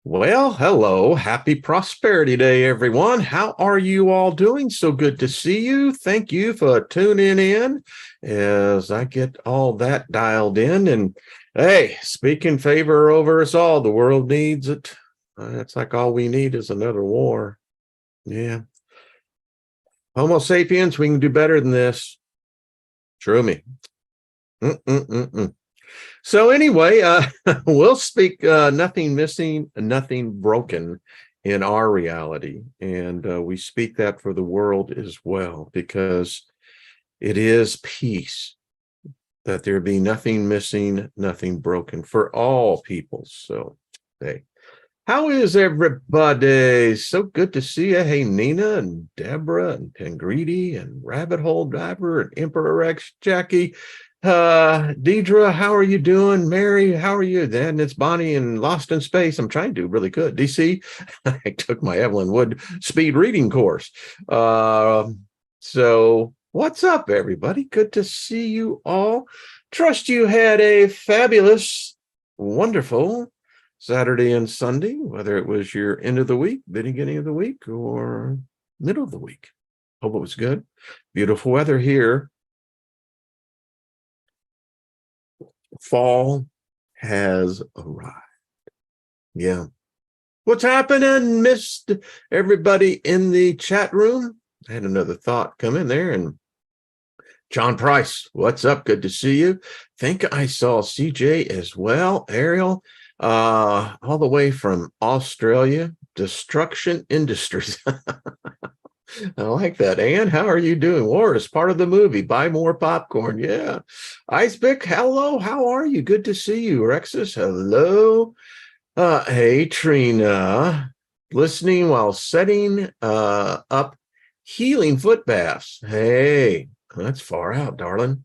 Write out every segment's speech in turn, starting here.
Well, hello. Happy Prosperity Day, everyone. How are you all doing? So good to see you. Thank you for tuning in as I get all that dialed in. And hey, speak in favor over us all. The world needs it. It's like all we need is another war. Yeah. Homo sapiens, we can do better than this. True me. Mm-mm-mm-mm. So anyway, we'll speak nothing missing, nothing broken in our reality. And we speak that for the world as well, because it is peace, that there be nothing missing, nothing broken for all peoples. So, hey, how is everybody? So good to see you. Hey, Nina and Deborah and Pengredy and Rabbit Hole Diver and Emperor X Jackie. Deidre, how are you doing? Mary, how are you? Then it's Bonnie and Lost in Space. I'm trying to do really good. DC, I took my Evelyn Wood speed reading course. So what's up, everybody? Good to see you all. Trust you had a fabulous, wonderful Saturday and Sunday, whether it was your end of the week, beginning of the week, or middle of the week. Hope it was good. Beautiful weather here. Fall has arrived. Yeah. What's happening? Missed everybody in the chat room. I had another thought come in there. And John Price, what's up? Good to see you. Think I saw CJ as well. Ariel, all the way from Australia. Destruction Industries. I like that. Ann, how are you doing? War is part of the movie. Buy more popcorn. Yeah. Icebick, hello. How are you? Good to see you. Rexus, hello. Hey, Trina. Listening while setting up healing foot baths. Hey, that's far out, darling.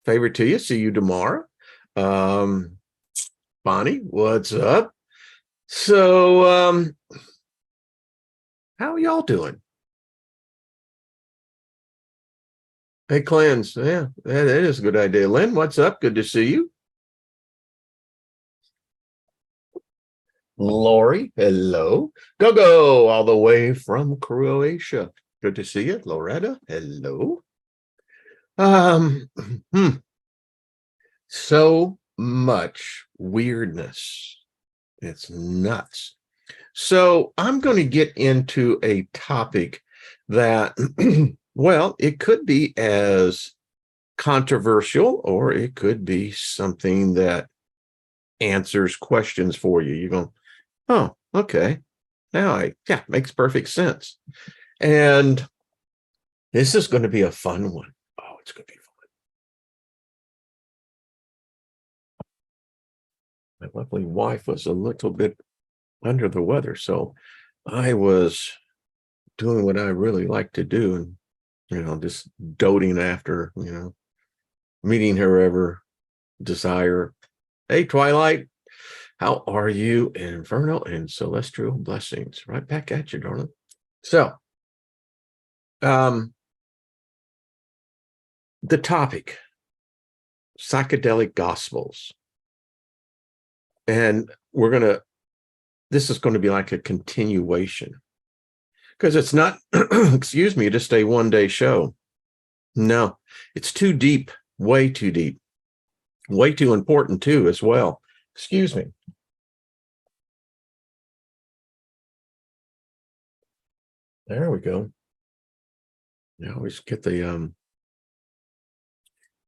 Favor to you. See you tomorrow. Bonnie, what's up? So, how are y'all doing? Hey, Clans. Yeah, that is a good idea. Lynn, what's up? Good to see you. Lori, hello. Go, all the way from Croatia. Good to see you. Loretta, hello. Um, so much weirdness. It's nuts. So I'm going to get into a topic that, well, it could be as controversial, or it could be something that answers questions for you. You go, oh, okay. Yeah, makes perfect sense. And this is going to be a fun one. Oh, it's going to be fun. My lovely wife was a little bit under the weather, so I was doing what I really like to do, and just doting after, meeting her ever desire. Hey, Twilight, how are you? Inferno and celestial blessings. Right back at you, darling. So, the topic, psychedelic gospels. And this is going to be like a continuation, because it's not, excuse me, just a one-day show. No, it's too deep, way too deep, way too important too, as well. Excuse me. There we go. I always get the,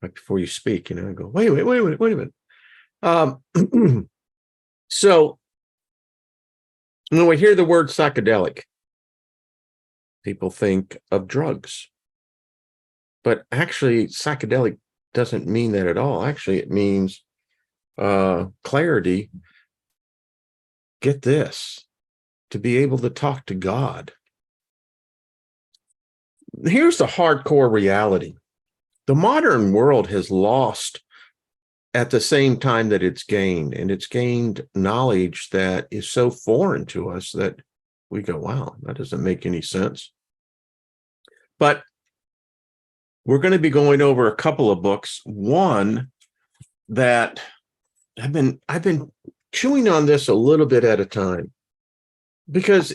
right before you speak, I go, wait a minute. So when we hear the word psychedelic, people think of drugs. But actually, psychedelic doesn't mean that at all. Actually, it means clarity. Get this, to be able to talk to God. Here's the hardcore reality. The modern world has lost at the same time that it's gained, and it's gained knowledge that is so foreign to us that we go, wow, that doesn't make any sense. But we're going to be going over a couple of books. One that I've been chewing on this a little bit at a time, because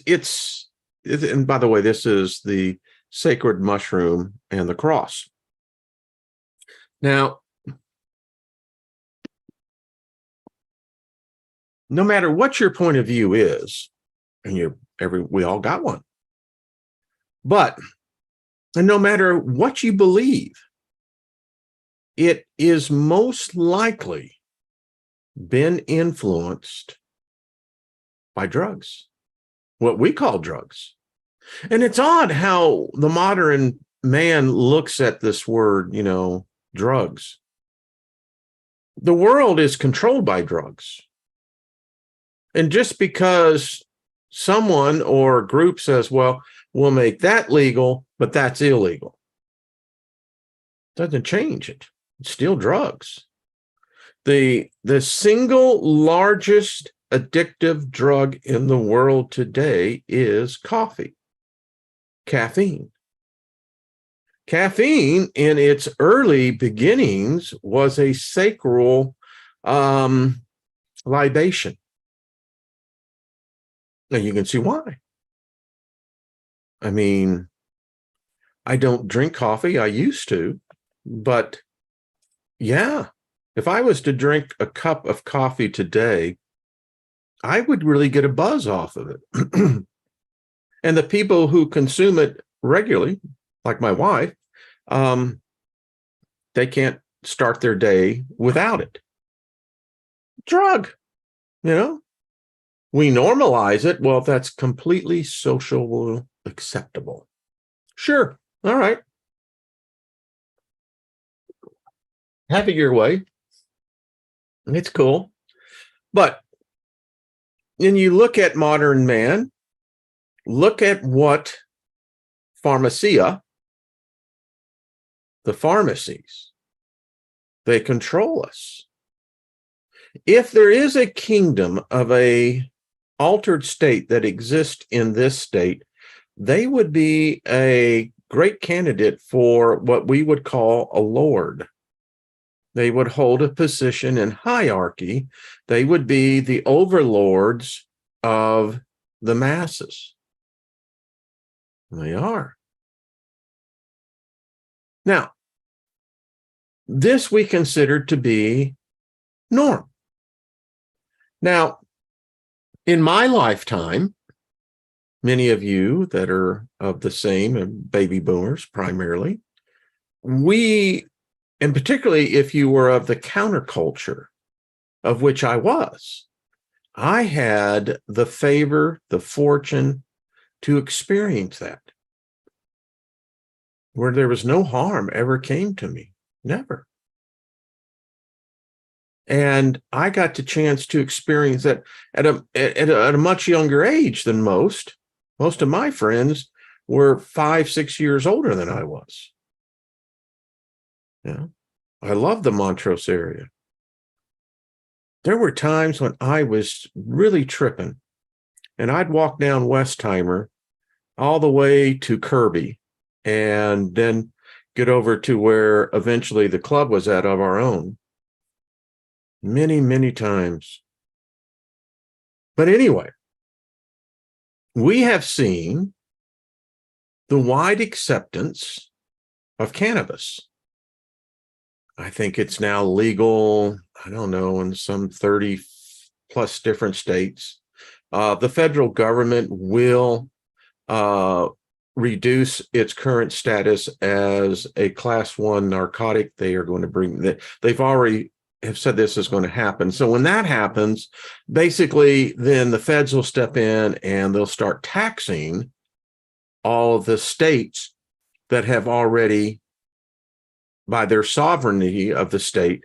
and by the way, this is the sacred mushroom and the cross. Now, no matter what your point of view is, and we all got one, and no matter what you believe, it is most likely been influenced by drugs, what we call drugs. And it's odd how the modern man looks at this word, drugs. The world is controlled by drugs. And just because someone or a group says, well, we'll make that legal, but that's illegal, doesn't change it. It's still drugs. The single largest addictive drug in the world today is coffee, caffeine. Caffeine, in its early beginnings, was a sacral libation. Now you can see why. I mean, I don't drink coffee. I used to, but yeah, if I was to drink a cup of coffee today, I would really get a buzz off of it. And the people who consume it regularly, like my wife, they can't start their day without it. Drug, we normalize it. Well, that's completely social acceptable. Sure. All right. Have it your way. It's cool. But when you look at modern man, look at what pharmacia, the pharmacies, they control us. If there is a kingdom of a altered state that exists in this state, they would be a great candidate for what we would call a lord. They would hold a position in hierarchy. They would be the overlords of the masses. They are. Now, this we consider to be norm. Now, in my lifetime, many of you that are of the same, baby boomers primarily, and particularly if you were of the counterculture, of which I was, I had the favor, the fortune to experience that, where there was no harm ever came to me, never. And I got the chance to experience that at a much younger age than most. Most of my friends were 5-6 years older than I was. Yeah, I love the Montrose area. There were times when I was really tripping, and I'd walk down Westheimer all the way to Kirby, and then get over to where eventually the club was at of our own. Many, many times. But anyway, we have seen the wide acceptance of cannabis. I think it's now legal, I don't know, in some 30 plus different states. The federal government will reduce its current status as a class 1 narcotic. They are going to they've already have said this is going to happen. So when that happens, basically then the feds will step in and they'll start taxing all of the states that have already, by their sovereignty of the state,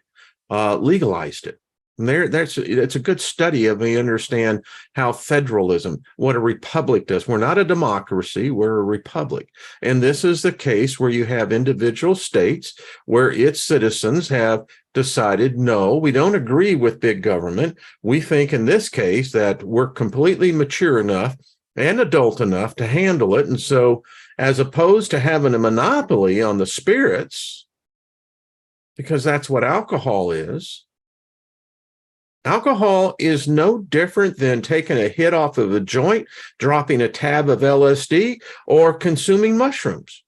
legalized it. And it's a good study of me understand how federalism, what a republic does. We're not a democracy, we're a republic. And this is the case where you have individual states where its citizens have decided, no, we don't agree with big government. We think in this case that we're completely mature enough and adult enough to handle it. And so as opposed to having a monopoly on the spirits, because that's what alcohol is, Alcohol is no different than taking a hit off of a joint, dropping a tab of LSD, or consuming mushrooms.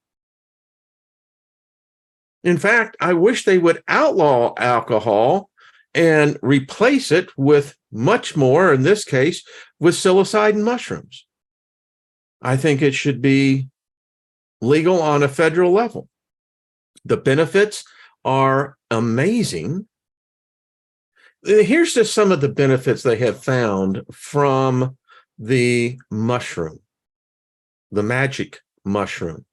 In fact, I wish they would outlaw alcohol and replace it with much more, in this case, with psilocybin mushrooms. I think it should be legal on a federal level. The benefits are amazing. Here's just some of the benefits they have found from the mushroom, the magic mushroom.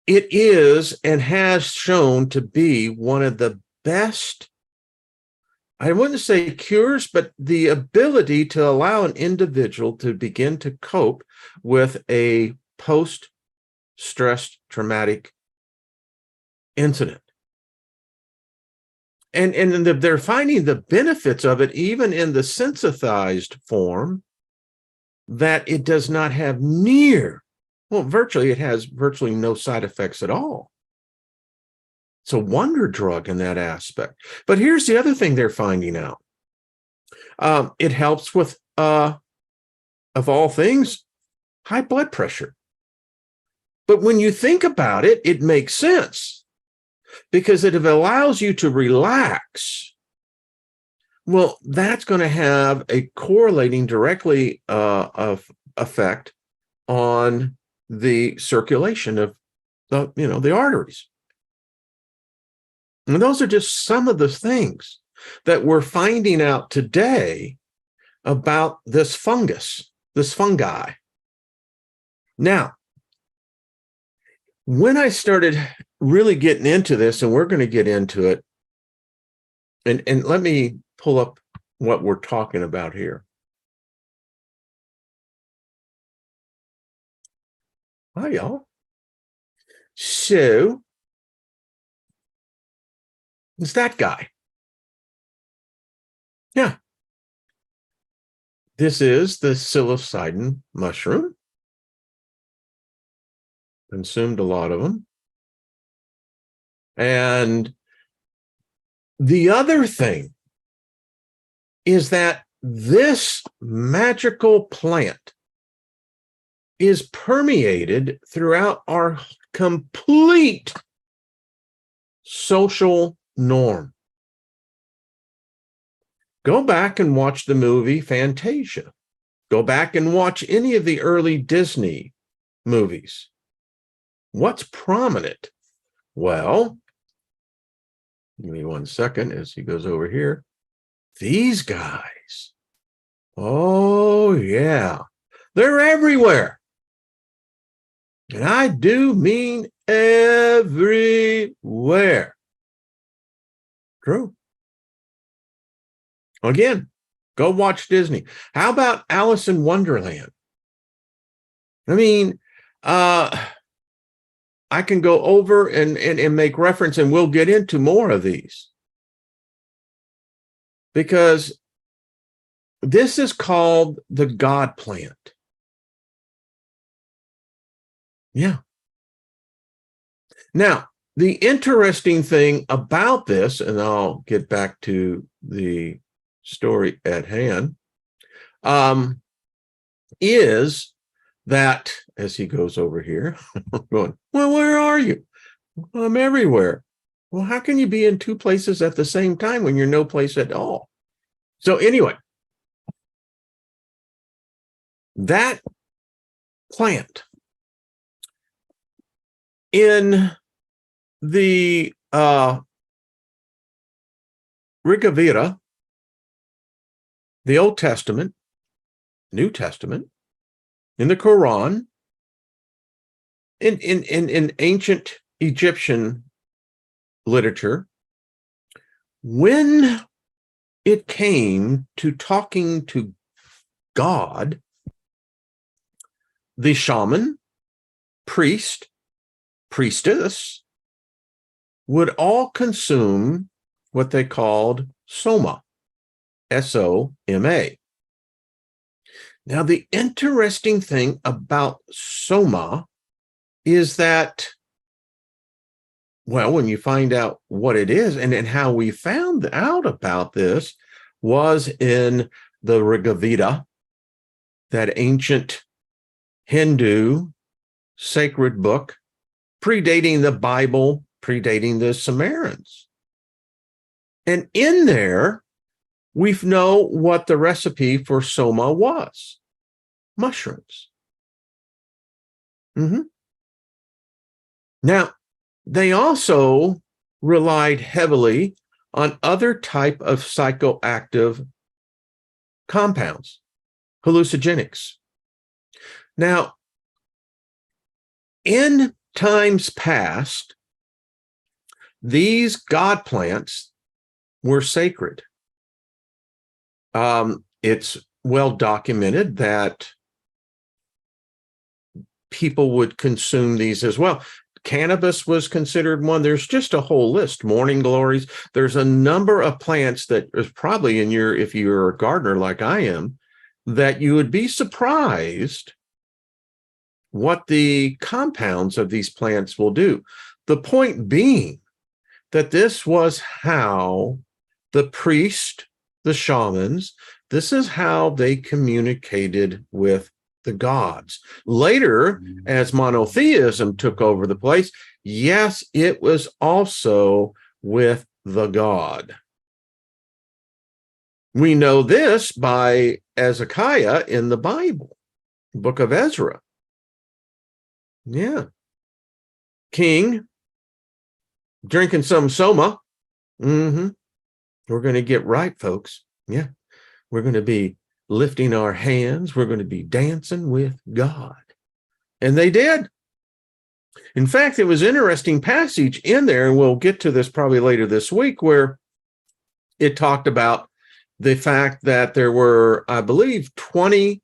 It is and has shown to be one of the best, I wouldn't say cures, but the ability to allow an individual to begin to cope with a post-stress traumatic incident. And they're finding the benefits of it even in the synthesized form, that it does not have virtually, it has virtually no side effects at all. It's a wonder drug in that aspect. But here's the other thing they're finding out. It helps with, of all things, high blood pressure. But when you think about it, it makes sense, because it allows you to relax. Well, that's going to have a correlating directly effect on the circulation of the arteries. And those are just some of the things that we're finding out today about this fungi. Now, when I started really getting into this, and we're going to get into it, and let me pull up what we're talking about here. Hi, y'all. So it's that guy. Yeah. This is the psilocybin mushroom. Consumed a lot of them. And the other thing is that this magical plant is permeated throughout our complete social norm. Go back and watch the movie Fantasia. Go back and watch any of the early Disney movies. What's prominent? Well, give me 1 second as he goes over here. These guys. Oh, yeah. They're everywhere. And I do mean everywhere. True. Again, go watch Disney. How about Alice in Wonderland? I mean, I can go over and make reference, and we'll get into more of these, because this is called the God plant. Yeah. Now, the interesting thing about this, and I'll get back to the story at hand, is that, as he goes over here, going, well, where are you? I'm everywhere. Well, how can you be in two places at the same time when you're no place at all? So anyway, that plant in the Rigaveda, the Old Testament, New Testament, in the Quran, in ancient Egyptian literature, when it came to talking to God, the shaman, priest, priestess would all consume what they called Soma, S-O-M-A. Now, the interesting thing about Soma is that, well, when you find out what it is and how we found out about this, was in the Rigveda, that ancient Hindu sacred book, predating the Bible, predating the Sumerians. And in there, we know what the recipe for Soma was: mushrooms. Now, they also relied heavily on other type of psychoactive compounds, hallucinogenics. Now, in times past, these god plants were sacred. It's well documented that people would consume these as well. Cannabis was considered one. There's just a whole list. Morning glories. There's a number of plants that is probably in your, if you're a gardener like I am, that you would be surprised what the compounds of these plants will do. The point being that this was how the priest, the shamans, this is how they communicated with the gods. Later, as monotheism took over the place, yes, it was also with the god. We know this by Hezekiah in the Bible, book of Ezra. Yeah. King drinking some Soma. We're going to get right, folks. Yeah. We're going to be lifting our hands. We're going to be dancing with God. And they did. In fact, it was an interesting passage in there, and we'll get to this probably later this week, where it talked about the fact that there were, I believe, 20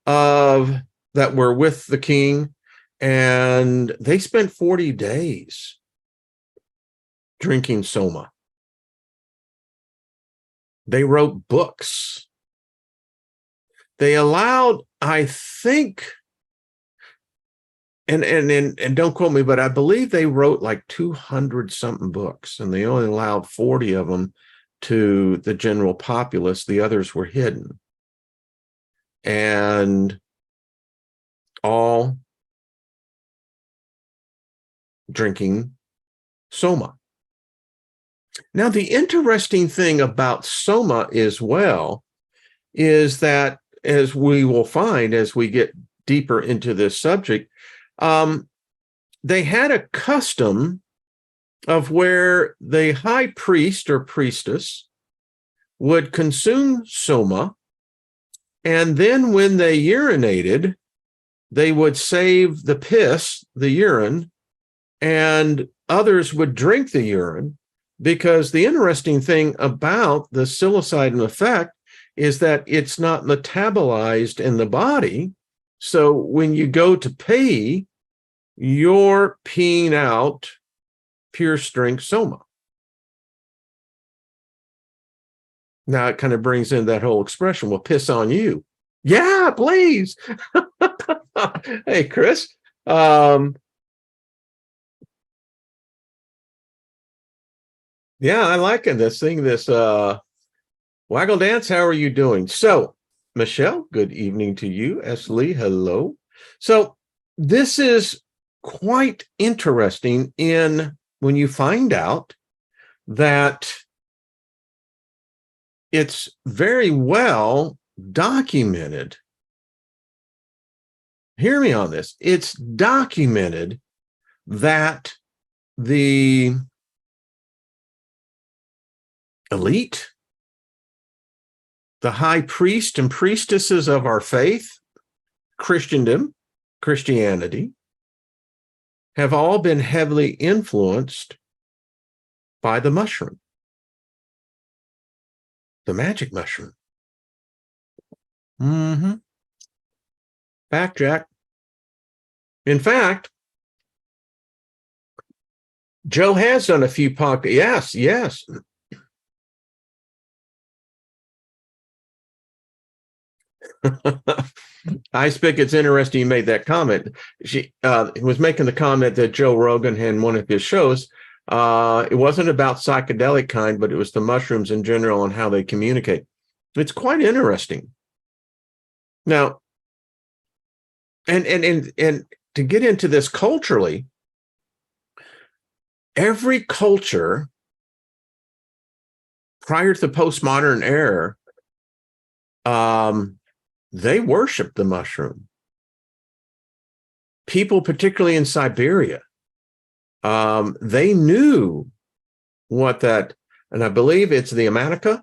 of that were with the king, and they spent 40 days drinking Soma. They wrote books. They allowed, I think, and don't quote me, but I believe they wrote like 200 something books, and they only allowed 40 of them to the general populace. The others were hidden. And all drinking Soma. Now, the interesting thing about Soma as well is that, as we will find as we get deeper into this subject, they had a custom of where the high priest or priestess would consume Soma, and then when they urinated, they would save the piss, the urine, and others would drink the urine, because the interesting thing about the psilocybin effect is that it's not metabolized in the body. So when you go to pee, you're peeing out pure strength Soma. Now it kind of brings in that whole expression, well, piss on you. Yeah, please. Hey, Chris. Yeah, I like it. This thing, this Waggle Dance, how are you doing? So, Michelle, good evening to you. S. Lee, hello. So, this is quite interesting in when you find out that it's very well documented. Hear me on this. It's documented that the elite, the high priest and priestesses of our faith, Christianity, have all been heavily influenced by the mushroom, the magic mushroom. Fact, Jack. In fact, Joe has done a few podcasts. Yes. I think it's interesting you made that comment. She was making the comment that Joe Rogan had one of his shows. It wasn't about psychedelic kind, but it was the mushrooms in general and how they communicate. It's quite interesting. Now, and to get into this culturally, every culture prior to the postmodern era, they worshiped the mushroom. People, particularly in Siberia, they knew what that, and I believe it's the Amanica.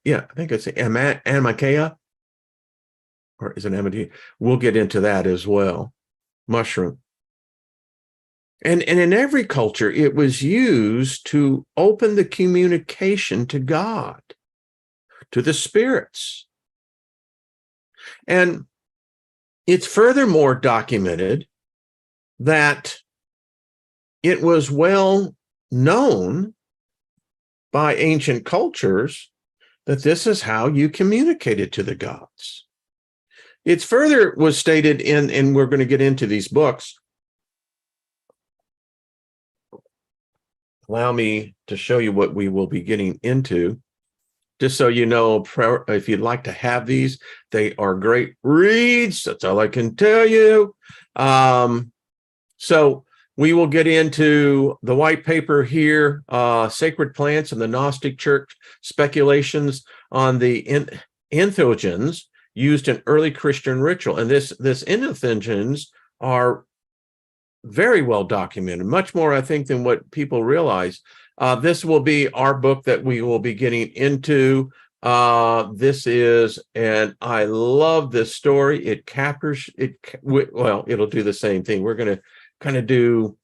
Yeah, I think it's the Amakea, or is it Amadea? We'll get into that as well. Mushroom. And in every culture, it was used to open the communication to God, to the spirits. And it's furthermore documented that it was well known by ancient cultures that this is how you communicated to the gods. It's further was stated in, and we're going to get into these books. Allow me to show you what we will be getting into. Just so you know, if you'd like to have these, they are great reads. That's all I can tell you. So we will get into the white paper here, Sacred Plants and the Gnostic Church Speculations on the entheogens used in early Christian ritual. And this entheogens are very well documented, much more, I think, than what people realize. This will be our book that we will be getting into. This is, and I love this story. It captures it. Well, it'll do the same thing. We're going to kind of do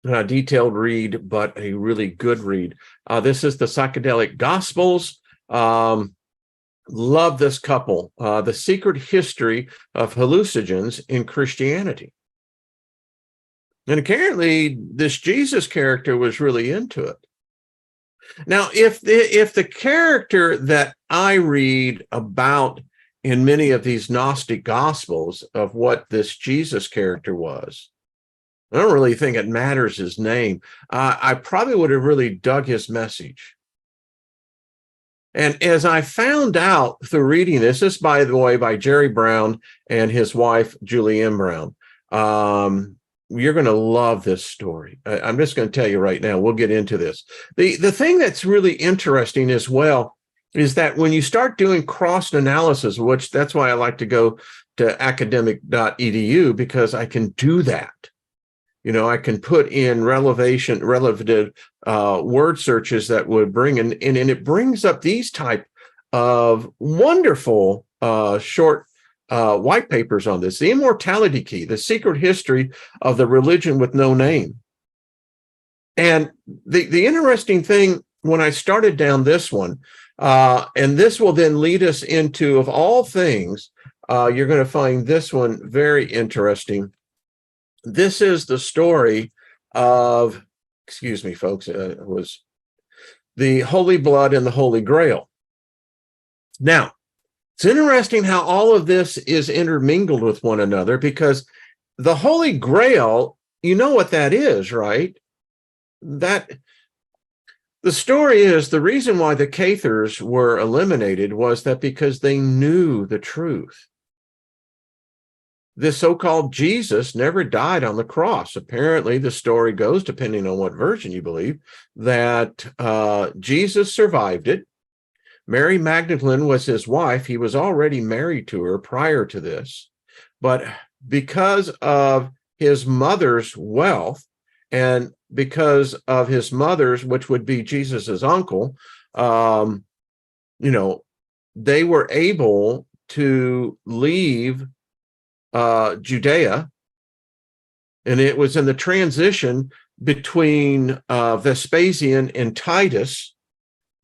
a detailed read, but a really good read. This is the Psychedelic Gospels. Love this couple. The Secret History of Hallucinogens in Christianity. And apparently, this Jesus character was really into it. Now, if the character that I read about in many of these Gnostic Gospels of what this Jesus character was, I don't really think it matters his name. I probably would have really dug his message. And as I found out through reading this is, by the way, by Jerry Brown and his wife, Julianne Brown. You're going to love this story. I'm just going to tell you right now, we'll get into this. The thing that's really interesting as well is that when you start doing cross analysis, which that's why I like to go to academic.edu, because I can do that. You know, I can put in relative word searches that would bring in, and it brings up these type of wonderful short white papers on this. The Immortality Key, the secret history of the religion with no name. And the interesting thing when I started down this one, and this will then lead us into, of all things, you're going to find this one very interesting. This is the story of, excuse me, folks, it was the Holy Blood and the Holy Grail. Now, it's interesting how all of this is intermingled with one another, because the Holy Grail, you know what that is, right? That the story is the reason why the Cathars were eliminated was that because they knew the truth. This so-called Jesus never died on the cross. Apparently, the story goes, depending on what version you believe, that Jesus survived it. Mary Magdalene was his wife. He was already married to her prior to this. But because of his mother's wealth and because of his mother's, which would be Jesus's uncle, you know, they were able to leave Judea. And it was in the transition between Vespasian and Titus,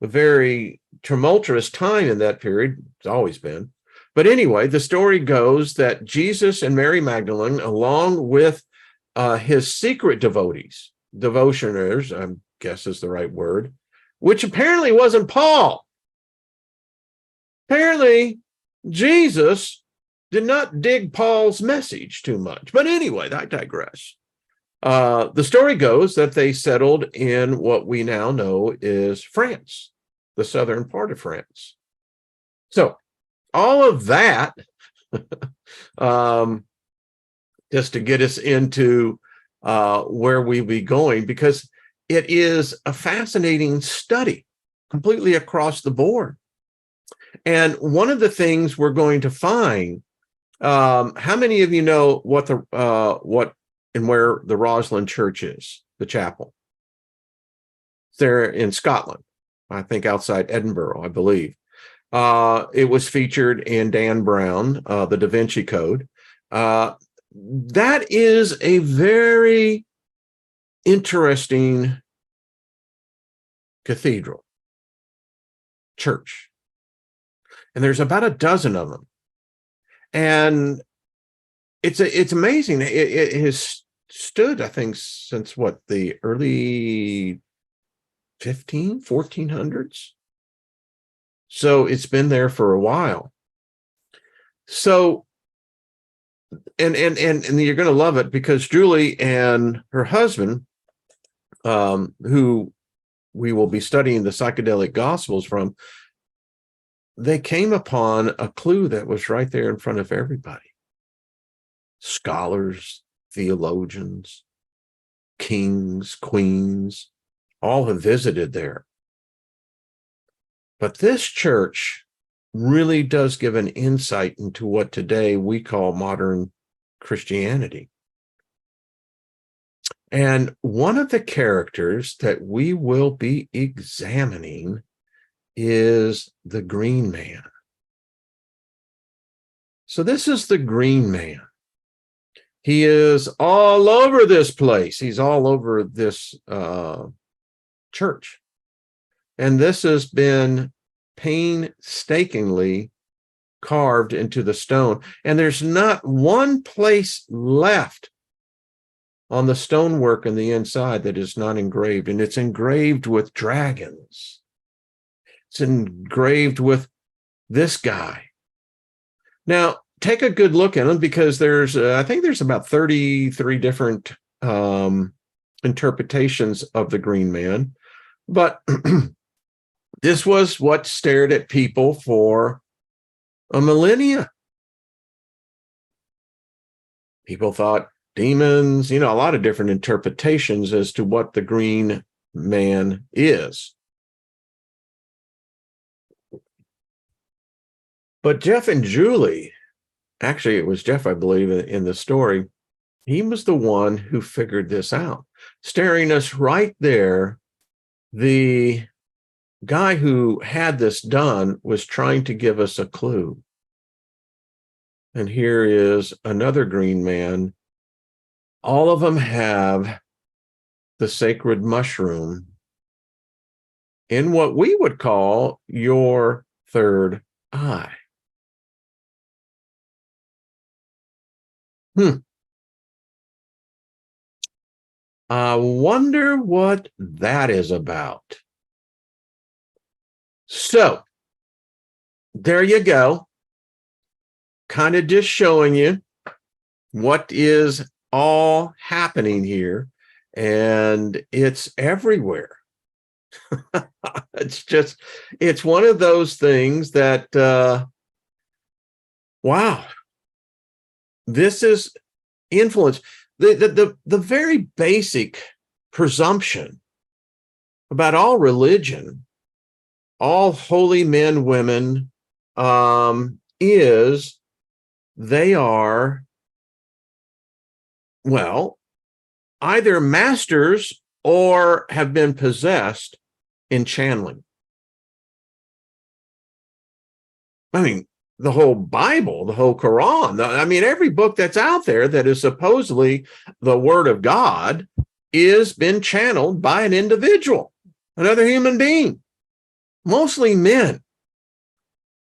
a very tumultuous time in that period. It's always been. But anyway, the story goes that Jesus and Mary Magdalene, along with his secret devotees, devotioners, I guess is the right word, which apparently wasn't Paul. Apparently, Jesus did not dig Paul's message too much. But anyway, I digress. The story goes that they settled in what we now know is France, the southern part of France. So all of that, um, just to get us into where we be going, because it is a fascinating study completely across the board. And one of the things we're going to find, how many of you know what and where the Roslin Church is, the chapel? They're in Scotland, I think outside Edinburgh, I believe. It was featured in Dan Brown, the Da Vinci Code. That is a very interesting cathedral, church. And there's about a dozen of them. And it's amazing. It has stood, I think, since what, the early 1400s. So it's been there for a while. So, and you're going to love it, because Julie and her husband, who we will be studying the psychedelic gospels from, they came upon a clue that was right there in front of everybody. Scholars, theologians, kings, queens, all have visited there. But this church really does give an insight into what today we call modern Christianity. And one of the characters that we will be examining is the Green Man. So this is the Green Man. He is all over this place. He's all over this church. And this has been painstakingly carved into the stone. And there's not one place left on the stonework in the inside that is not engraved. And it's engraved with dragons. It's engraved with this guy. Now, take a good look at him, because there's, I think there's about 33 different interpretations of the Green Man. But this was what stared at people for a millennia. People thought demons, a lot of different interpretations as to what the Green Man is. But Jeff and Julie, actually it was Jeff, I believe, in the story, he was the one who figured this out. Staring us right there, the guy who had this done was trying to give us a clue. And here is another Green Man. All of them have the sacred mushroom in what we would call your third eye. I wonder what that is about. So, there you go. Kind of just showing you what is all happening here. And it's everywhere. It's one of those things that, wow, this is influence. The very basic presumption about all religion, all holy men, women, is they are, well, either masters or have been possessed in channeling. I mean, the whole Bible, the whole Quran, every book that's out there that is supposedly the word of God is been channeled by an individual, another human being, mostly men.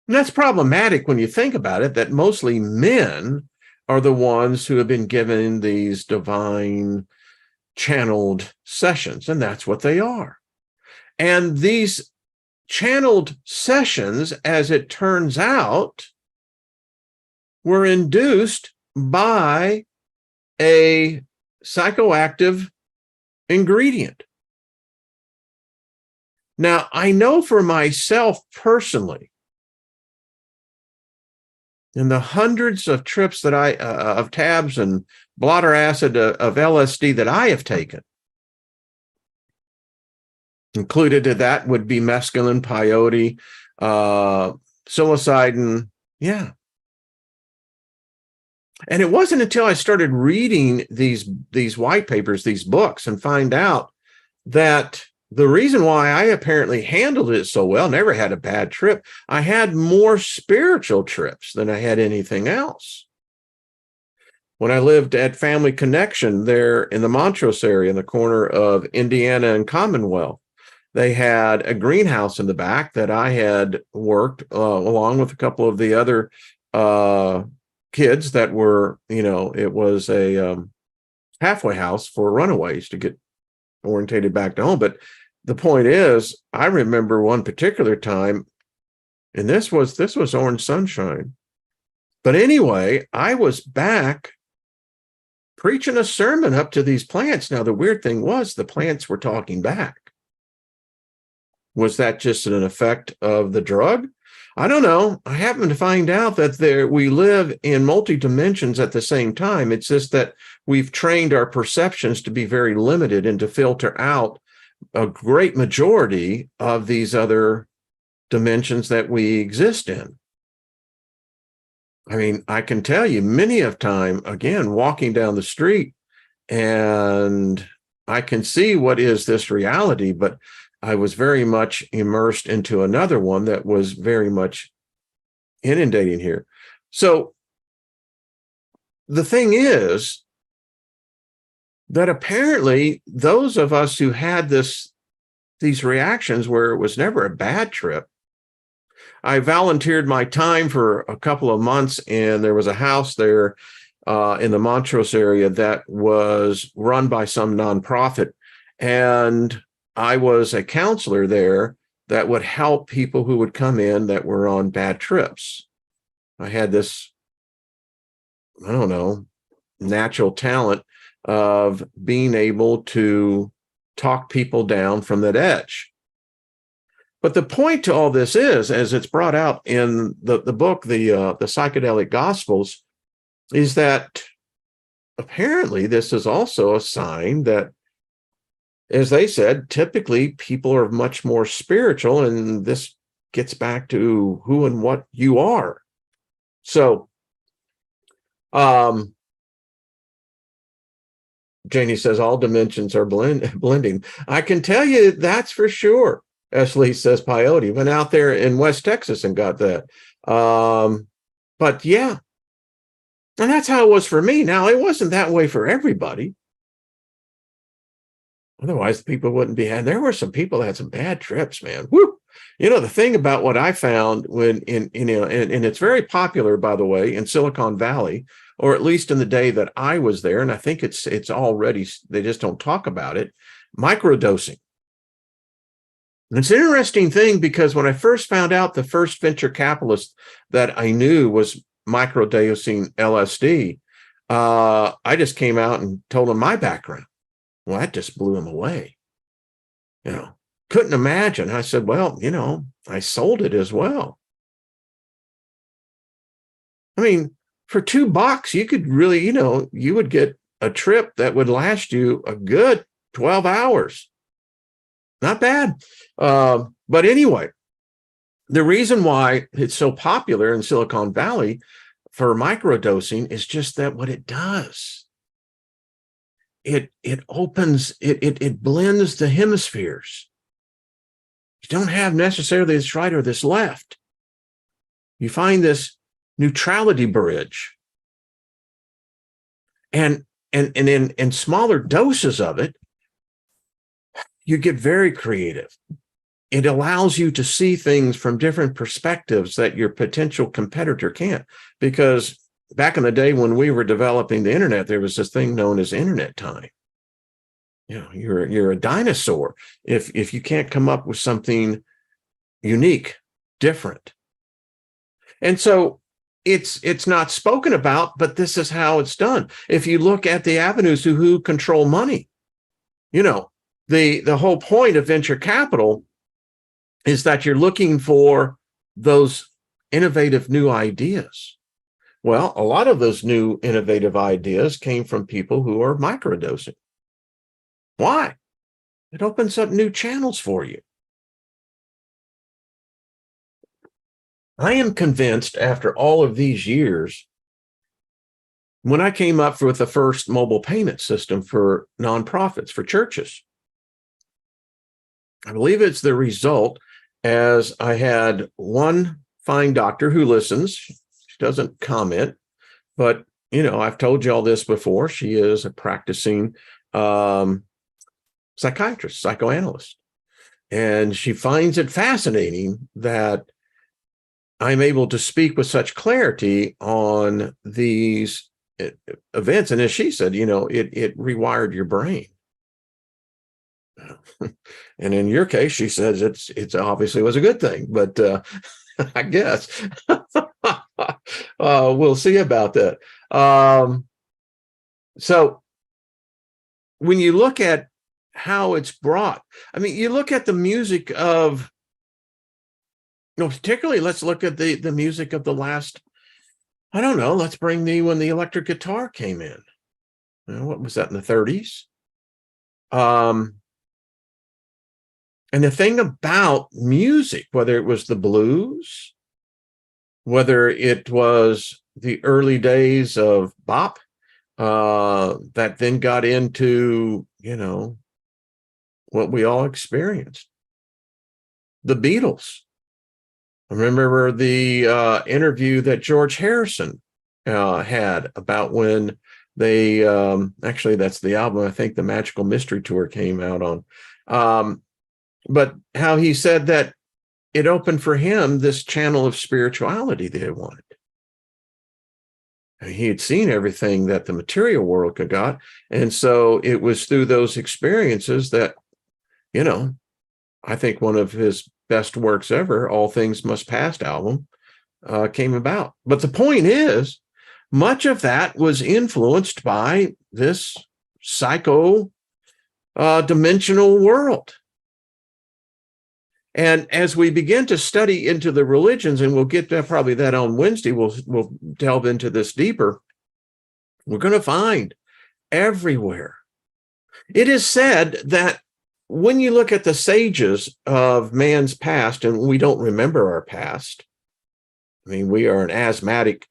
And that's problematic when you think about it, that mostly men are the ones who have been given these divine channeled sessions, and that's what they are. And these channeled sessions, as it turns out, were induced by a psychoactive ingredient. Now, I know for myself personally, And the hundreds of trips that of tabs and blotter acid of LSD that I have taken, included in that would be mescaline, peyote, psilocybin. Yeah. And it wasn't until I started reading these white papers, these books, and find out that the reason why I apparently handled it so well, never had a bad trip, I had more spiritual trips than I had anything else. When I lived at Family Connection there in the Montrose area, in the corner of Indiana and Commonwealth, they had a greenhouse in the back that I had worked along with a couple of the other kids that were, it was a halfway house for runaways to get orientated back to home. But the point is, I remember one particular time, and this was Orange Sunshine. But anyway, I was back preaching a sermon up to these plants. Now, the weird thing was the plants were talking back. Was that just an effect of the drug? I don't know. I happen to find out that we live in multi-dimensions at the same time. It's just that we've trained our perceptions to be very limited and to filter out a great majority of these other dimensions that we exist in. I mean, I can tell you many of time, again, walking down the street, and I can see what is this reality, but I was very much immersed into another one that was very much inundating here. So the thing is that apparently those of us who had these reactions where it was never a bad trip, I volunteered my time for a couple of months, and there was a house there in the Montrose area that was run by some nonprofit, and I was a counselor there that would help people who would come in that were on bad trips. I had this, I don't know, natural talent of being able to talk people down from that edge. But the point to all this is, as it's brought out in the book, the Psychedelic Gospels, is that apparently this is also a sign that, as they said, typically people are much more spiritual, and this gets back to who and what you are. So, Janie says all dimensions are blending. I can tell you that's for sure. Ashley says peyote. Went out there in West Texas and got that. But yeah, and that's how it was for me. Now, it wasn't that way for everybody. Otherwise, people wouldn't be had. There were some people that had some bad trips, man. Woo! The thing about what I found when and it's very popular, by the way, in Silicon Valley, or at least in the day that I was there, and I think it's already, they just don't talk about it, microdosing. And it's an interesting thing because when I first found out, the first venture capitalist that I knew was microdosing LSD, I just came out and told him my background. Well, that just blew him away. Couldn't imagine. I said, well, I sold it as well. I mean, for $2, you could really, you would get a trip that would last you a good 12 hours. Not bad. But anyway, the reason why it's so popular in Silicon Valley for microdosing is just that what it does. It opens, it blends the hemispheres. You don't have necessarily this right or this left. You find this neutrality bridge. And in smaller doses of it, you get very creative. It allows you to see things from different perspectives that your potential competitor can't. Because back in the day when we were developing the internet, there was this thing known as internet time. You're a dinosaur if you can't come up with something unique, different. And so it's not spoken about, but this is how it's done. If you look at the avenues who control money, the whole point of venture capital is that you're looking for those innovative new ideas. Well, a lot of those new innovative ideas came from people who are microdosing. Why? It opens up new channels for you. I am convinced after all of these years, when I came up with the first mobile payment system for nonprofits, for churches, I believe it's the result, as I had one fine doctor who listens. She doesn't comment, but I've told you all this before. She is a practicing psychiatrist, psychoanalyst, and she finds it fascinating that I'm able to speak with such clarity on these events. And as she said, it rewired your brain. And in your case, she says it's obviously was a good thing, but I guess we'll see about that. So when you look at how it's brought, I mean, you look at the music of, particularly let's look at the music of the last, I don't know, let's bring when the electric guitar came in. What was that, in the 30s? And the thing about music, whether it was the blues, whether it was the early days of bop, that then got into, what we all experienced. The Beatles. I remember the interview that George Harrison had about when they, actually, that's the album I think the Magical Mystery Tour came out on. But how he said that it opened for him this channel of spirituality that he wanted. I mean, he had seen everything that the material world could got. And so it was through those experiences that, I think one of his best works ever, All Things Must Pass album, came about. But the point is, much of that was influenced by this psycho dimensional world. And as we begin to study into the religions, and we'll get to probably that on Wednesday, we'll delve into this deeper, we're going to find everywhere. It is said that when you look at the sages of man's past, and we don't remember our past, I mean, we are an asthmatic.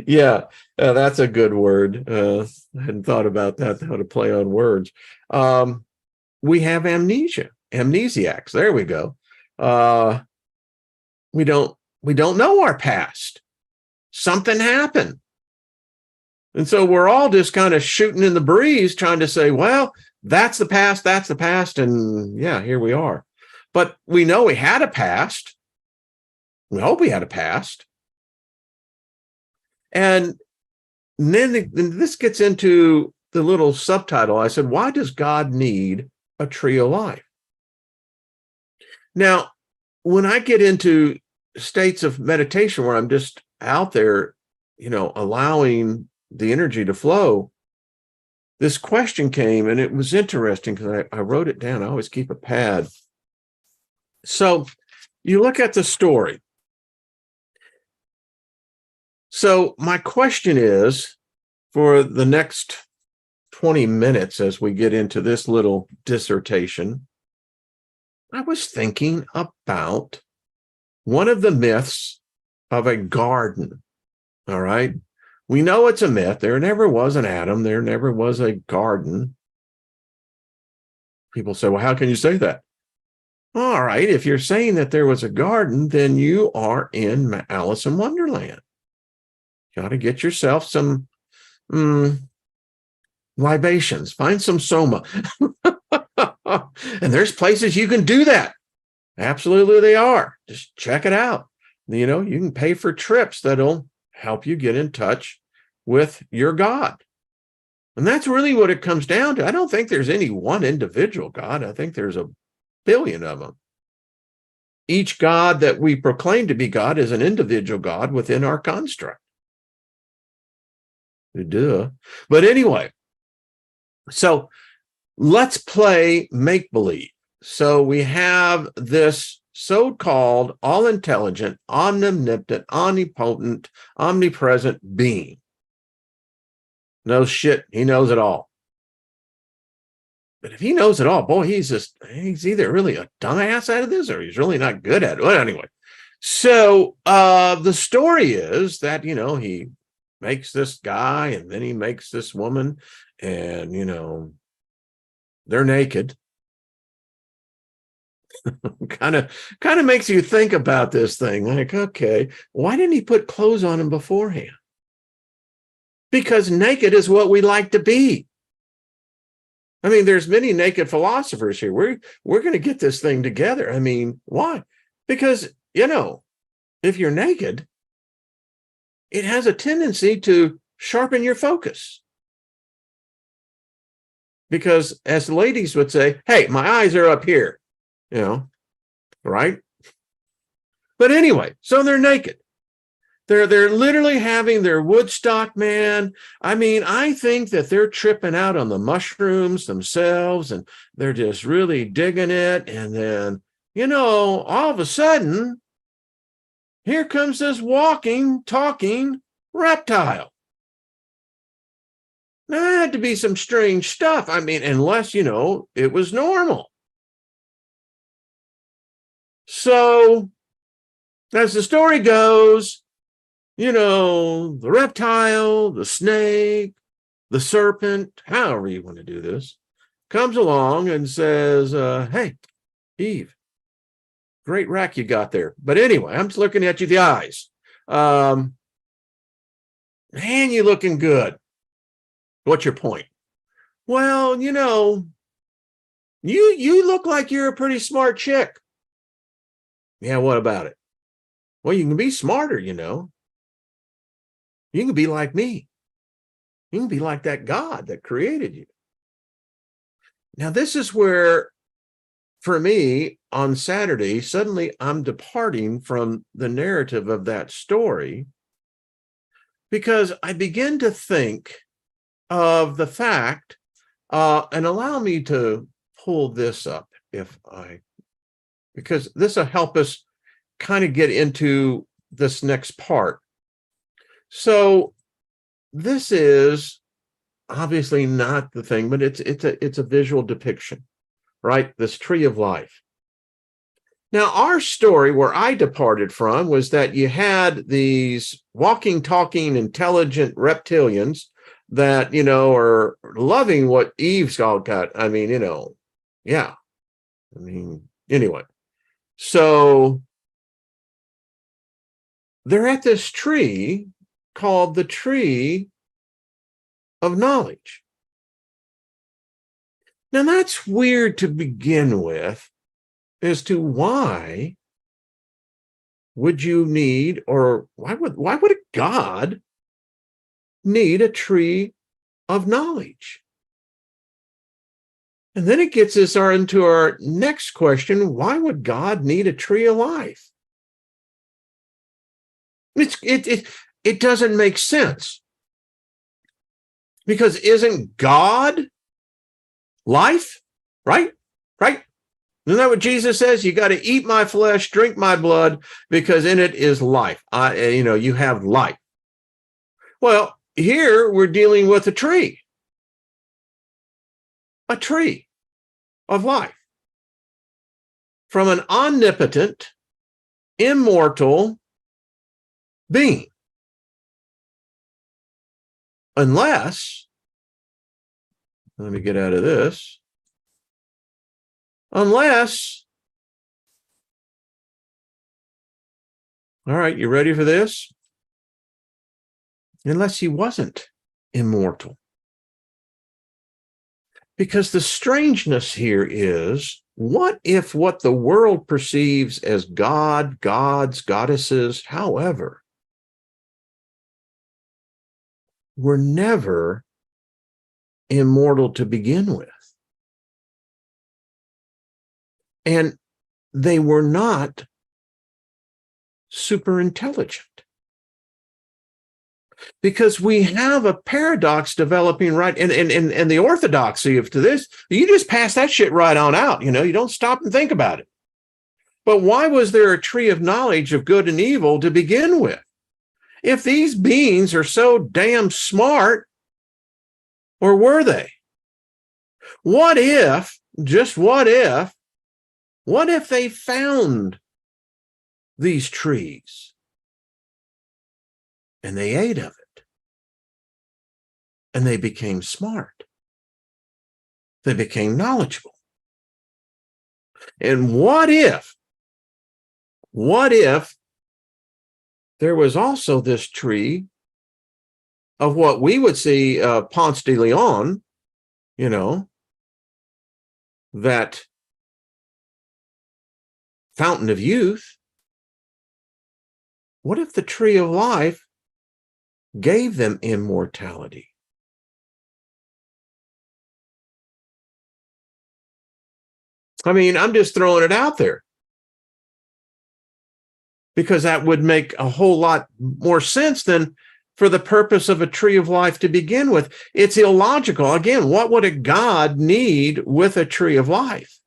Yeah, that's a good word. I hadn't thought about that, how to play on words. We have amnesia, amnesiacs. There we go. We don't know our past. Something happened. And so we're all just kind of shooting in the breeze, trying to say, well, that's the past. And yeah, here we are. But we know we had a past. We hope we had a past. And then this gets into the little subtitle. I said, why does God need a tree of life? Now, when I get into states of meditation where I'm just out there, allowing the energy to flow, this question came, and it was interesting because I wrote it down. I always keep a pad. So you look at the story. So my question is, for the next 20 minutes, as we get into this little dissertation, I was thinking about one of the myths of a garden. All right. We know it's a myth. There never was an Adam. There never was a garden. People say, well, how can you say that? All right. If you're saying that there was a garden, then you are in Alice in Wonderland. Got to get yourself some libations. Find some Soma. And there's places you can do that. Absolutely, they are. Just check it out. You can pay for trips that'll help you get in touch with your God. And that's really what it comes down to. I don't think there's any one individual God. I think there's a billion of them. Each God that we proclaim to be God is an individual God within our construct. Duh. But anyway, so let's play make-believe. So we have this so-called all-intelligent, omnipotent, omnipotent, omnipresent being. No shit, he knows it all. But if he knows it all, boy, he's either really a dumbass out of this or he's really not good at it. Well, anyway, so the story is that, he makes this guy and then he makes this woman and, they're naked. kind of makes you think about this thing. Like, okay, why didn't he put clothes on him beforehand? Because naked is what we like to be. I mean, there's many naked philosophers here. We're going to get this thing together. I mean, why? Because, if you're naked, it has a tendency to sharpen your focus. Because as the ladies would say, hey, my eyes are up here, right? But anyway, so they're naked. They're literally having their Woodstock, man. I mean, I think that they're tripping out on the mushrooms themselves and they're just really digging it. And then, all of a sudden, here comes this walking, talking reptile. Now, that had to be some strange stuff. I mean, unless, it was normal. So, as the story goes, the reptile, the snake, the serpent, however you want to do this, comes along and says, hey, Eve, great rack you got there. But anyway, I'm just looking at you the eyes. Man, you looking good. What's your point? Well, you look like you're a pretty smart chick. Yeah, what about it? Well, you can be smarter, You can be like me. You can be like that God that created you. Now, this is where, for me, on Saturday, suddenly I'm departing from the narrative of that story because I begin to think of the fact, and allow me to pull this up because this will help us kind of get into this next part. So this is obviously not the thing, but it's a visual depiction, right? This tree of life. Now, our story where I departed from was that you had these walking, talking, intelligent reptilians that, are loving what Eve's all got. I mean, yeah. I mean, anyway. So they're at this tree called the tree of knowledge. Now, that's weird to begin with as to why would you need, or why would a God need a tree of knowledge? And then it gets us into our next question. Why would God need a tree of life? It doesn't make sense. Because isn't God life? Right? Right? Isn't that what Jesus says? You got to eat my flesh, drink my blood, because in it is life. You have life. Well, here we're dealing with a tree of life from an omnipotent, immortal being. Unless, let me get out of this, all right, you ready for this? Unless he wasn't immortal. Because the strangeness here is, what if what the world perceives as God, gods, goddesses, however, were never immortal to begin with? And they were not super intelligent. Because we have a paradox developing, right? And the orthodoxy of to this, you just pass that shit right on out. You don't stop and think about it. But why was there a tree of knowledge of good and evil to begin with? If these beings are so damn smart, or were they? What if, just what if they found these trees and they ate of it and they became smart? They became knowledgeable. And what if there was also this tree of what we would see Ponce de Leon, that fountain of youth? What if the tree of life gave them immortality? I mean, I'm just throwing it out there because that would make a whole lot more sense than for the purpose of a tree of life to begin with. It's illogical. Again, what would a god need with a tree of life?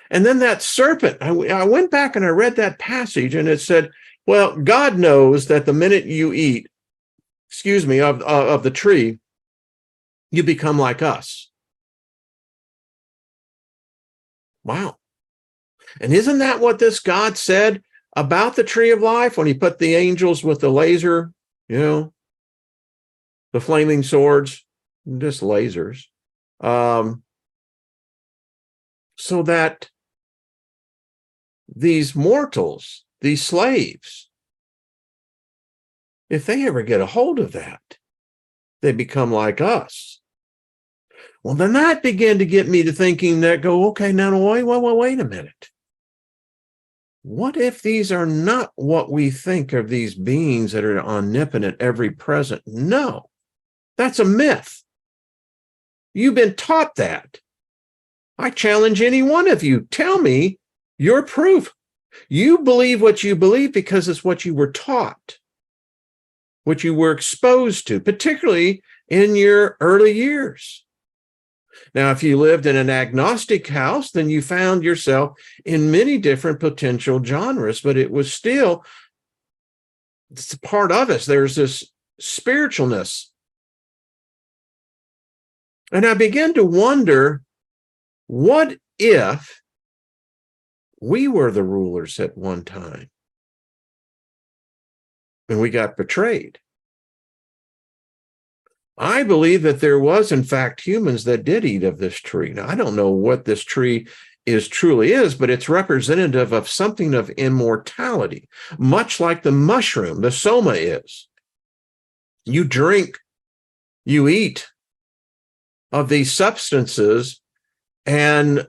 And then that serpent, I went back and I read that passage and it said, well, God knows that the minute you eat, of the tree, you become like us. Wow. And isn't that what this God said about the tree of life when he put the angels with the laser, the flaming swords, just lasers, so that these mortals, these slaves, if they ever get a hold of that, they become like us. Well, then that began to get me to thinking that okay, now wait a minute. What if these are not what we think of these beings that are omnipotent, every present? No, that's a myth. You've been taught that. I challenge any one of you. Tell me your proof. You believe what you believe because it's what you were taught, what you were exposed to, particularly in your early years. Now, if you lived in an agnostic house, then you found yourself in many different potential genres, but it was still, it's a part of us. There's this spiritualness. And I began to wonder, what if we were the rulers at one time and we got betrayed? I believe that there was, in fact, humans that did eat of this tree. Now, I don't know what this tree truly is, but it's representative of something of immortality, much like the mushroom, the Soma is. You drink, you eat of these substances, and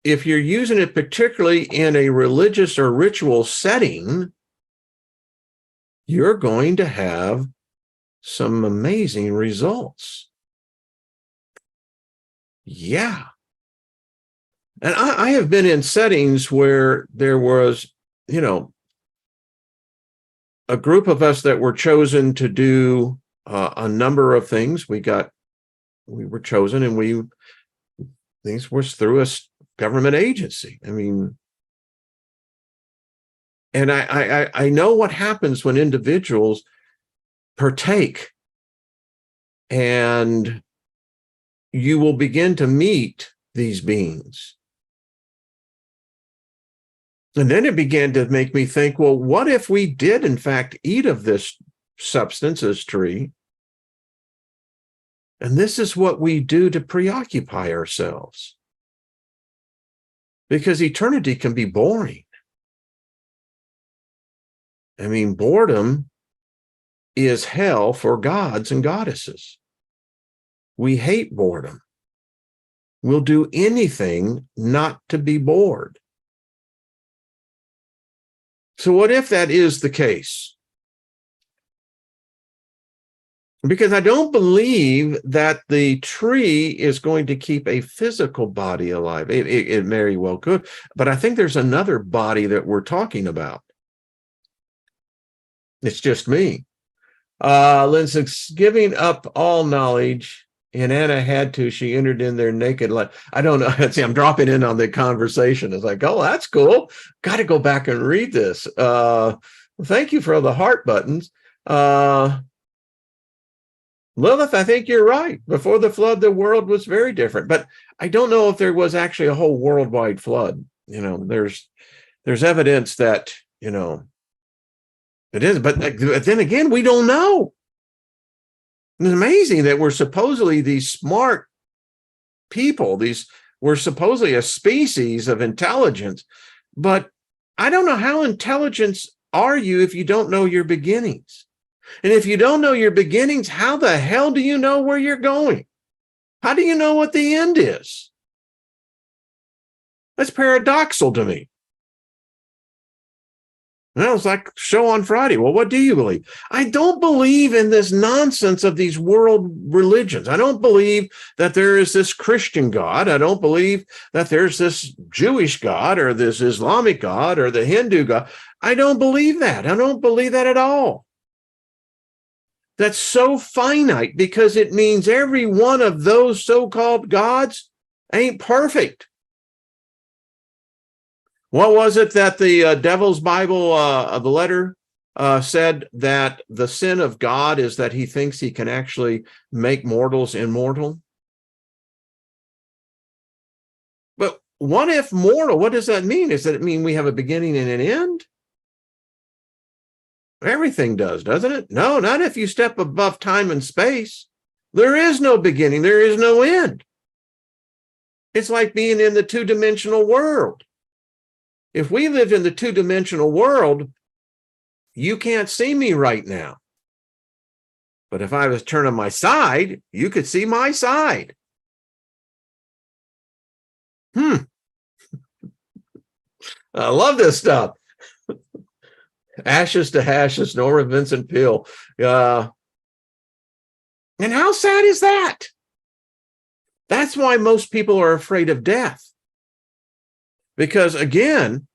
if you're using it particularly in a religious or ritual setting, you're going to have some amazing results. Yeah. And I have been in settings where there was, a group of us that were chosen to do a number of things. We were chosen, and things was through a government agency. I mean, and I know what happens when individuals partake, and you will begin to meet these beings. And then it began to make me think, well, what if we did, in fact, eat of this substance, this tree? And this is what we do to preoccupy ourselves. Because eternity can be boring. I mean, boredom is hell for gods and goddesses. We hate boredom. We'll do anything not to be bored. So what if that is the case? Because I don't believe that the tree is going to keep a physical body alive. It very well could, but I think there's another body that we're talking about. It's just me. Lindsay, giving up all knowledge and Anna had to. She entered in there naked. Like, I don't know. See, I'm dropping in on the conversation. It's like, oh, that's cool. Got to go back and read this. Thank you for the heart buttons. Lilith, I think you're right. Before the flood, the world was very different. But I don't know if there was actually a whole worldwide flood. You know, there's evidence that, you know, it is. But then again, we don't know. It's amazing that we're supposedly these smart people. We're supposedly a species of intelligence. But I don't know, how intelligent are you if you don't know your beginnings? And if you don't know your beginnings, how the hell do you know where you're going? How do you know what the end is? That's paradoxical to me. Well, it's like show on Friday. Well, what do you believe? I don't believe in this nonsense of these world religions. I don't believe that there is this Christian God. I don't believe that there's this Jewish God or this Islamic God or the Hindu God. I don't believe that. I don't believe that at all. That's so finite, because it means every one of those so-called gods ain't perfect. What was it that the Devil's Bible, the letter, said that the sin of God is that he thinks he can actually make mortals immortal? But what if mortal? What does that mean? Does that mean we have a beginning and an end? Everything does, doesn't it? No, not if you step above time and space. There is no beginning. There is no end. It's like being in the two-dimensional world. If we lived in the two-dimensional world, you can't see me right now. But if I was turned on my side, you could see my side. I love this stuff. Ashes to Hashes, Nora Vincent Peale. And how sad is that? That's why most people are afraid of death. Because again,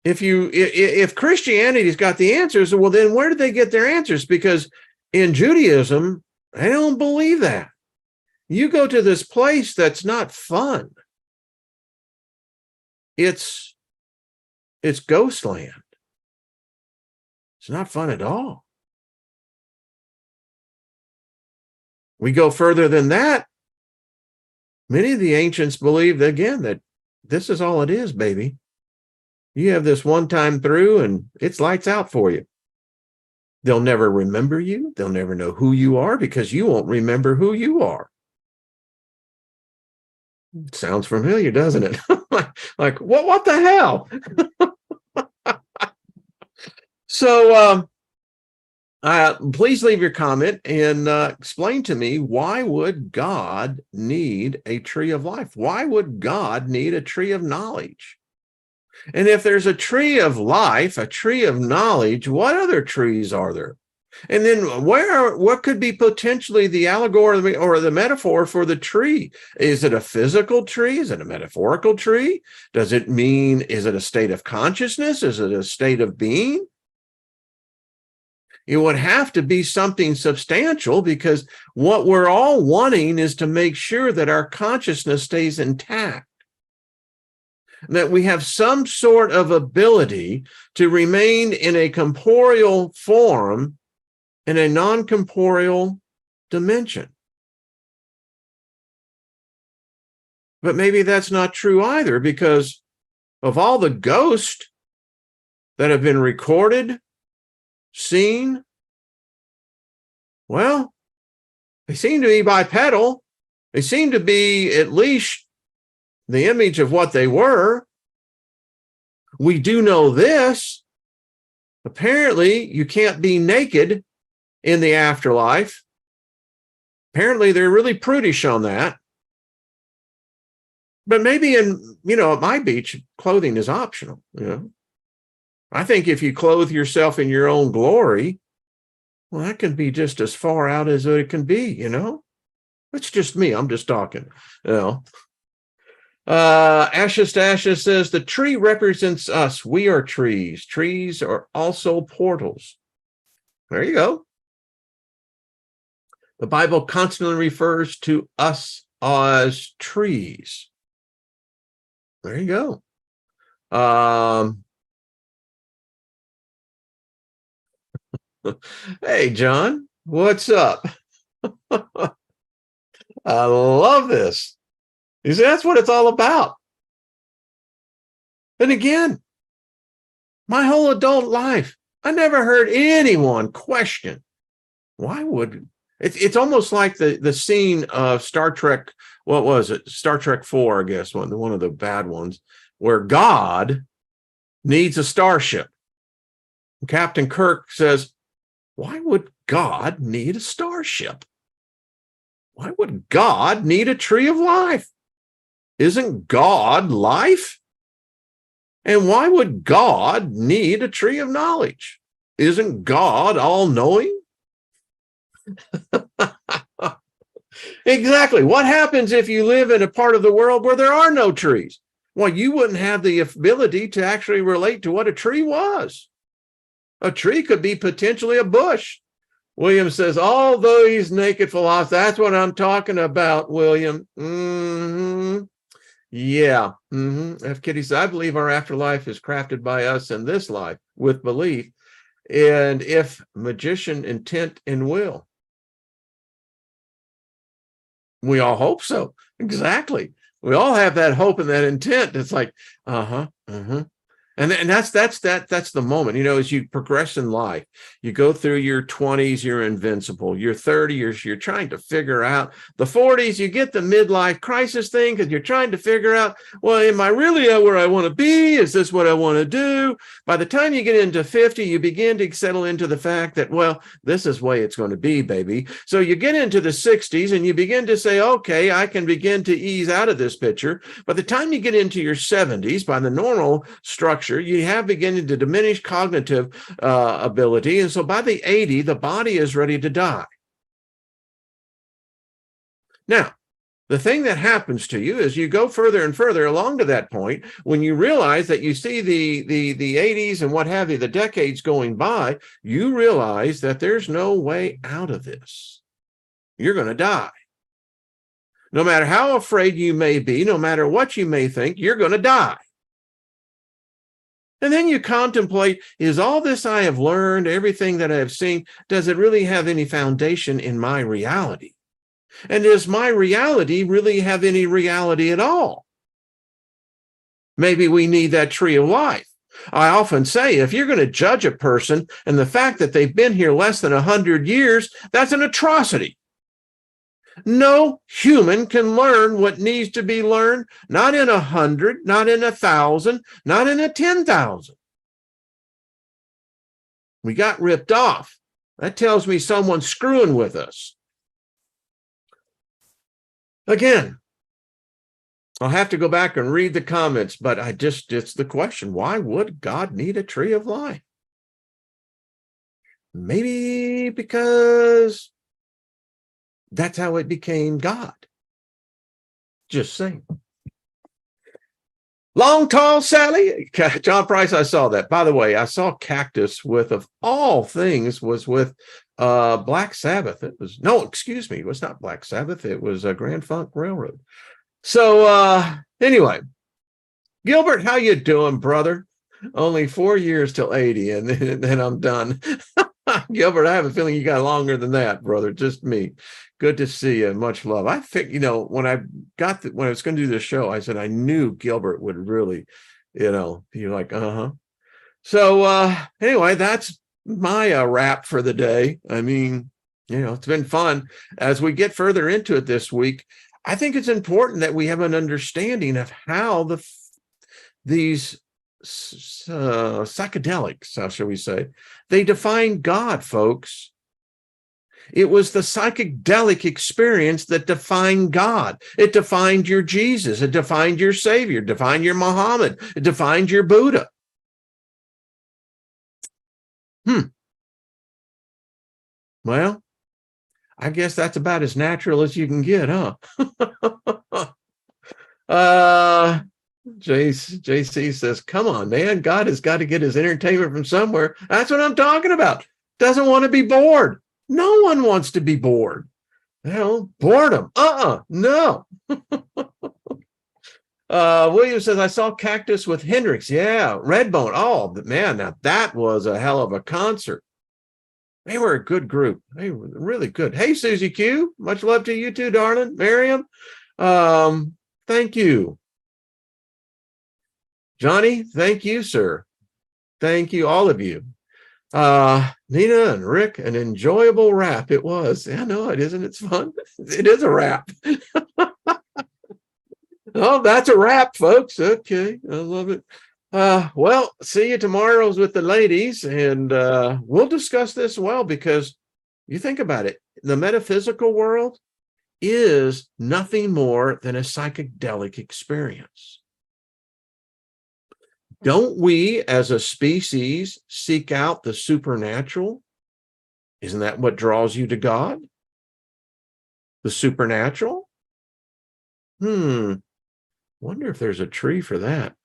if Christianity's got the answers, well, then where did they get their answers? Because in Judaism, they don't believe that. You go to this place that's not fun. It's ghost land. It's not fun at all. We go further than that. Many of the ancients believed, again, that this is all it is, baby. You have this one time through and it's lights out for you. They'll never remember you. They'll never know who you are because you won't remember who you are. Sounds familiar, doesn't it? Like, what the hell? So please leave your comment and explain to me, why would God need a tree of life? Why would God need a tree of knowledge? And if there's a tree of life, a tree of knowledge, what other trees are there? And then what could be potentially the allegory or the metaphor for the tree? Is it a physical tree? Is it a metaphorical tree? Does it mean, is it a state of consciousness? Is it a state of being? It would have to be something substantial, because what we're all wanting is to make sure that our consciousness stays intact, that we have some sort of ability to remain in a corporeal form in a non-corporeal dimension. But maybe that's not true either, because of all the ghosts that have been recorded, seen, well, they seem to be bipedal. They seem to be at least the image of what they were. We do know this. Apparently, you can't be naked in the afterlife. Apparently, they're really prudish on that. But maybe at my beach, clothing is optional. I think if you clothe yourself in your own glory, well, that can be just as far out as it can be, It's just me. I'm just talking, Ashes to Ashes says, the tree represents us. We are trees. Trees are also portals. There you go. The Bible constantly refers to us as trees. There you go. Hey, John, what's up? I love this. You see, that's what it's all about. And again, my whole adult life, I never heard anyone question why would it's almost like the scene of Star Trek. What was it? Star Trek 4, I guess, one of the bad ones, where God needs a starship. Captain Kirk says, why would God need a starship? Why would God need a tree of life? Isn't God life? And why would God need a tree of knowledge? Isn't God all-knowing? Exactly. What happens if you live in a part of the world where there are no trees? Well, you wouldn't have the ability to actually relate to what a tree was. A tree could be potentially a bush. William says, all those naked philosophers, that's what I'm talking about, William. Yeah. F. Kitty says, I believe our afterlife is crafted by us in this life with belief. And if magician, intent, and will. We all hope so. Exactly. We all have that hope and that intent. It's like, And that's the moment, as you progress in life, you go through your 20s, you're invincible. Your 30s, you're trying to figure out. The 40s, you get the midlife crisis thing because you're trying to figure out, well, am I really where I want to be? Is this what I want to do? By the time you get into 50, you begin to settle into the fact that, well, this is the way it's going to be, baby. So you get into the 60s and you begin to say, okay, I can begin to ease out of this picture. By the time you get into your 70s, by the normal structure, you have beginning to diminish cognitive ability. And so by the 80, the body is ready to die. Now, the thing that happens to you is you go further and further along to that point when you realize that you see the 80s and what have you, the decades going by, you realize that there's no way out of this. You're going to die. No matter how afraid you may be, no matter what you may think, you're going to die. And then you contemplate, is all this I have learned, everything that I have seen, does it really have any foundation in my reality? And does my reality really have any reality at all? Maybe we need that tree of life. I often say, if you're going to judge a person and the fact that they've been here less than 100 years, that's an atrocity. No human can learn what needs to be learned, not in 100, not in 1,000, not in 10,000. We got ripped off. That tells me someone's screwing with us. Again, I'll have to go back and read the comments, but it's the question, why would God need a tree of life? Maybe because that's how it became God. Just saying. Long, tall Sally. John Price, I saw that. By the way, I saw Cactus with, of all things, was with Black Sabbath. It was not Black Sabbath. It was Grand Funk Railroad. So anyway, Gilbert, how you doing, brother? Only 4 years till 80, and then I'm done. Gilbert, I have a feeling you got longer than that, brother. Just me. Good to see you. Much love. I think, when I was going to do this show, I said I knew Gilbert would really, be like, So anyway, that's my wrap for the day. I mean, it's been fun. As we get further into it this week, I think it's important that we have an understanding of how these psychedelics, how shall we say, they define God, folks. It was the psychedelic experience that defined God. It defined your Jesus. It defined your Savior. It defined your Muhammad. It defined your Buddha. Well, I guess that's about as natural as you can get, huh? JC says, come on, man. God has got to get his entertainment from somewhere. That's what I'm talking about. Doesn't want to be bored. No one wants to be bored. Hell, boredom. No. William says, I saw Cactus with Hendrix. Yeah, Redbone. Oh, man, now that was a hell of a concert. They were a good group. They were really good. Hey, Susie Q, much love to you too, darling. Miriam, thank you. Johnny, thank you, sir. Thank you, all of you. Nina and Rick, an enjoyable rap it was. Yeah, no, it isn't. It's fun. It is a rap. Oh, that's a wrap, folks. Okay, I love it. Well, see you tomorrow's with the ladies, and we'll discuss this well, because you think about it, the metaphysical world is nothing more than a psychedelic experience. Don't we, as a species, seek out the supernatural? Isn't that what draws you to God? The supernatural? Wonder if there's a tree for that.